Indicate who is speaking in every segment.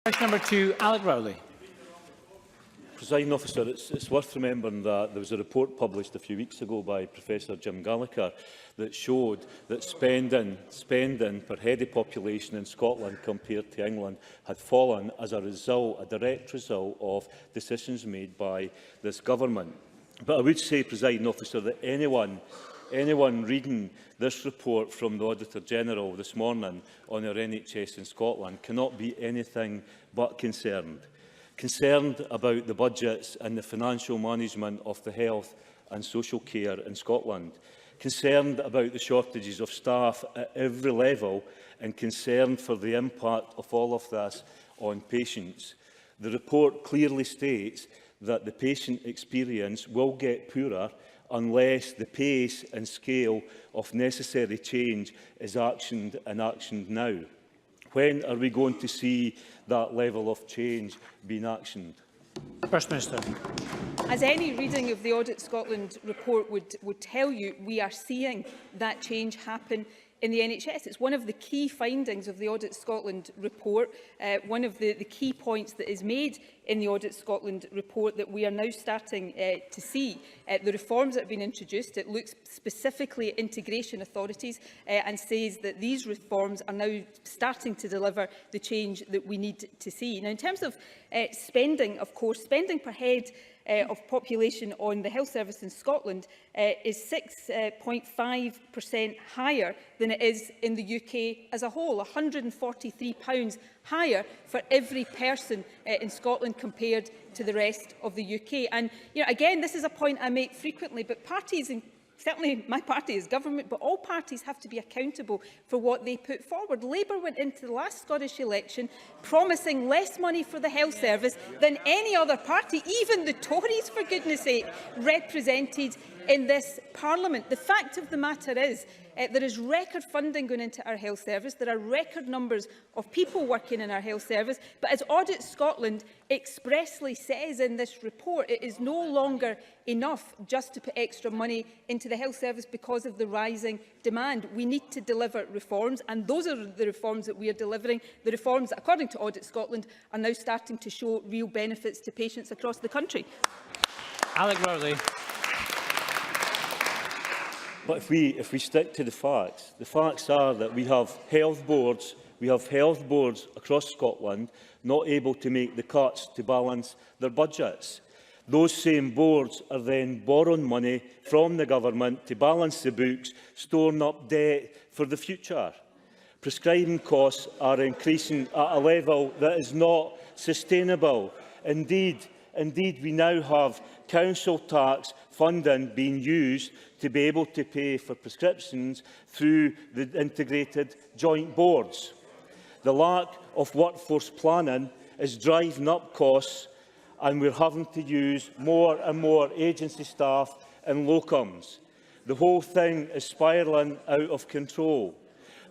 Speaker 1: Question number 2, Alec Rowley.
Speaker 2: Presiding Officer, it's worth remembering that there was a report published a few weeks ago by Professor Jim Gallagher that showed that spending per head of population in Scotland compared to England had fallen as a direct result of decisions made by this government. But I would say, Presiding Officer, that anyone reading this report from the Auditor General this morning on our NHS in Scotland cannot be anything but concerned. Concerned about the budgets and the financial management of the health and social care in Scotland. Concerned about the shortages of staff at every level and concerned for the impact of all of this on patients. The report clearly states that the patient experience will get poorer unless the pace and scale of necessary change is actioned now. When are we going to see that level of change being actioned?
Speaker 1: First Minister.
Speaker 3: As any reading of the Audit Scotland report would tell you, we are seeing that change happen in the NHS. It's one of the key findings of the Audit Scotland report, one of the key points that is made in the Audit Scotland report that we are now starting to see. The reforms that have been introduced, it looks specifically at integration authorities and says that these reforms are now starting to deliver the change that we need to see. Now, in terms of spending, of course, spending per head of population on the health service in Scotland is 6.5% higher than it is in the UK as a whole, £143 higher for every person in Scotland compared to the rest of the UK. And again, this is a point I make frequently, but parties, and certainly my party is government, but all parties have to be accountable for what they put forward. Labour went into the last Scottish election promising less money for the health service than any other party, even the Tories, for goodness sake, represented in this Parliament. The fact of the matter is there is record funding going into our health service. There are record numbers of people working in our health service. But as Audit Scotland expressly says in this report, it is no longer enough just to put extra money into the health service because of the rising demand. We need to deliver reforms, and those are the reforms that we are delivering. The reforms that, according to Audit Scotland, are now starting to show real benefits to patients across the country.
Speaker 1: Alec Rowley.
Speaker 2: But if we stick to the facts are that we have health boards across Scotland not able to make the cuts to balance their budgets. Those same boards are then borrowing money from the government to balance the books, storing up debt for the future. Prescribing costs are increasing at a level that is not sustainable. Indeed, we now have council tax funding being used to be able to pay for prescriptions through the integrated joint boards. The lack of workforce planning is driving up costs, and we're having to use more and more agency staff and locums. The whole thing is spiralling out of control.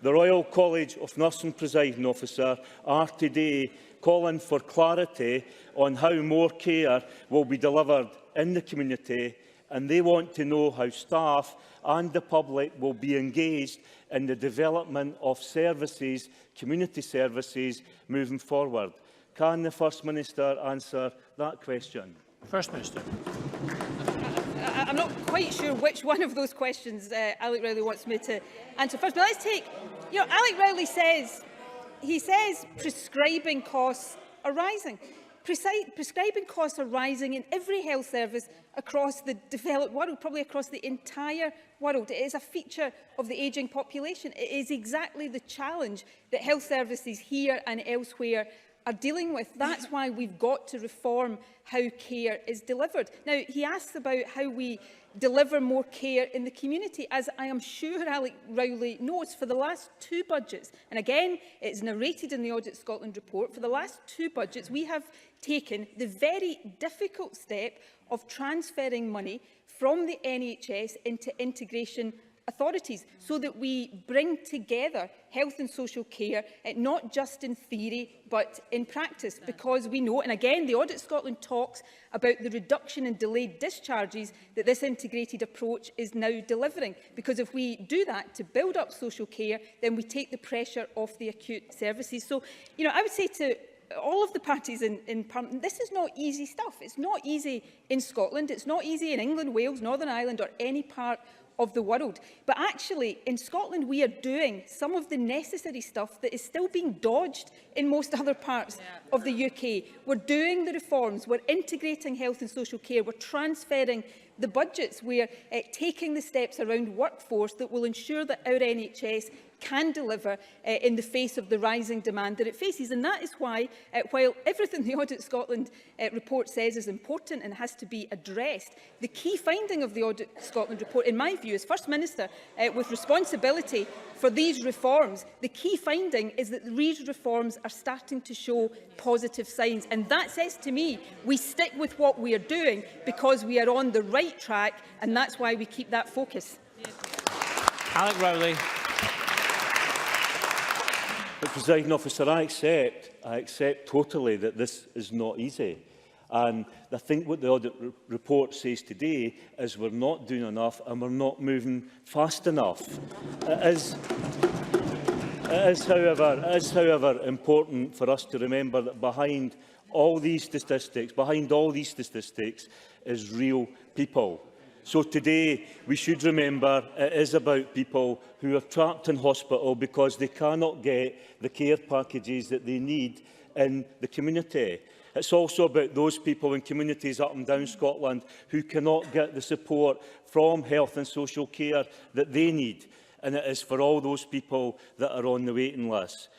Speaker 2: The Royal College of Nursing, Presiding Officer, are today calling for clarity on how more care will be delivered in the community, and they want to know how staff and the public will be engaged in the development of services, community services, moving forward. Can the First Minister answer that question?
Speaker 1: First Minister.
Speaker 3: I'm not quite sure which one of those questions Alec Rowley wants me to answer first, but let's take, Alec Rowley says prescribing costs are rising. Prescribing costs are rising in every health service across the developed world, probably across the entire world. It is a feature of the ageing population. It is exactly the challenge that health services here and elsewhere are dealing with. That's why we've got to reform how care is delivered. Now, he asks about how we deliver more care in the community. As I am sure Alec Rowley knows, for the last 2 budgets, and again, it's narrated in the Audit Scotland report, for the last 2 budgets, we have taken the very difficult step of transferring money from the NHS into integration authorities so that we bring together health and social care, not just in theory but in practice, because we know, and again the Audit Scotland talks about the reduction in delayed discharges that this integrated approach is now delivering, because if we do that to build up social care, then we take the pressure off the acute services. So, I would say to all of the parties in Parliament, this is not easy stuff. It's not easy in Scotland, it's not easy in England, Wales, Northern Ireland or any part of the world. But actually, in Scotland, we are doing some of the necessary stuff that is still being dodged in most other parts of the UK. We're doing the reforms, we're integrating health and social care, we're transferring the budgets, we're taking the steps around workforce that will ensure that our NHS can deliver in the face of the rising demand that it faces. And that is why, while everything the Audit Scotland report says is important and has to be addressed, the key finding of the Audit Scotland report, in my view, as First Minister with responsibility for these reforms, the key finding is that these reforms are starting to show positive signs. And that says to me, we stick with what we are doing because we are on the right track, and that's why we keep that focus.
Speaker 1: Alec Rowley.
Speaker 2: But, Presiding Officer, I accept totally that this is not easy. And I think what the audit report says today is we're not doing enough and we're not moving fast enough. It is, however, important for us to remember that behind all these statistics, is real people. So today we should remember it is about people who are trapped in hospital because they cannot get the care packages that they need in the community. It's also about those people in communities up and down Scotland who cannot get the support from health and social care that they need. And it is for all those people that are on the waiting list.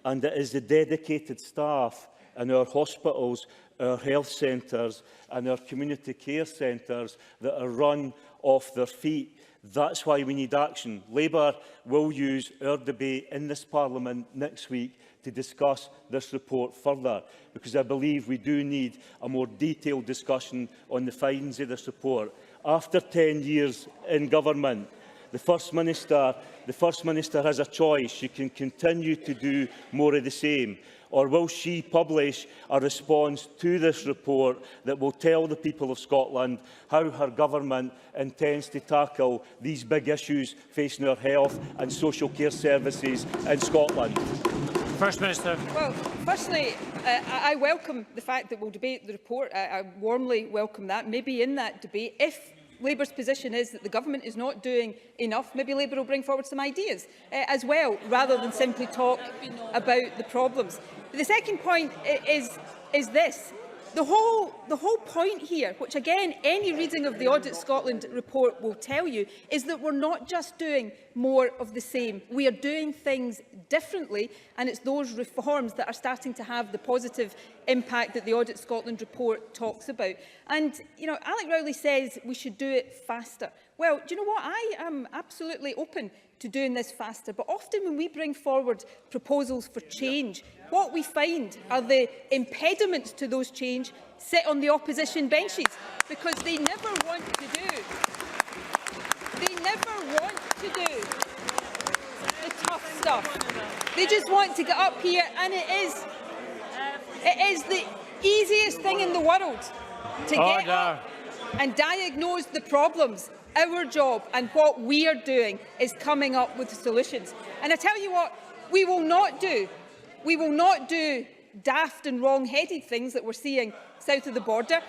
Speaker 2: And it is the dedicated staff in our hospitals, our health centres and our community care centres that are run off their feet. That's why we need action. Labour will use our debate in this Parliament next week to discuss this report further, because I believe we do need a more detailed discussion on the findings of this report. After 10 years in government, the First Minister has a choice. She can continue to do more of the same, or will she publish a response to this report that will tell the people of Scotland how her government intends to tackle these big issues facing our health and social care services in Scotland?
Speaker 1: First Minister.
Speaker 3: Well, firstly, I welcome the fact that we'll debate the report. I warmly welcome that. Maybe in that debate, if Labour's position is that the government is not doing enough, maybe Labour will bring forward some ideas as well, rather than simply talk about the problems. The second point is this. The whole point here, which again any reading of the Audit Scotland report will tell you, is that we're not just doing more of the same. We are doing things differently, and it's those reforms that are starting to have the positive impact that the Audit Scotland report talks about. And, you know, Alec Rowley says we should do it faster. Well, do you know what? I am absolutely open to doing this faster, but often when we bring forward proposals for change, what we find are the impediments to those change sit on the opposition benches, because they never want to do the tough stuff. They just want to get up here, and it is the easiest thing in the world to get up and diagnose the problems. Our job and what we are doing is coming up with solutions. And I tell you what, we will not do daft and wrong-headed things that we're seeing south of the border.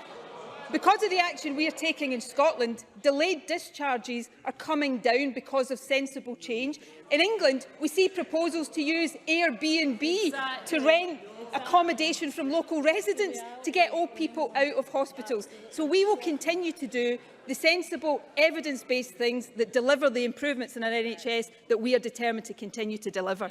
Speaker 3: Because of the action we are taking in Scotland, delayed discharges are coming down because of sensible change. In England, we see proposals to use Airbnb to rent accommodation from local residents to get old people out of hospitals. So we will continue to do the sensible, evidence-based things that deliver the improvements in our NHS that we are determined to continue to deliver.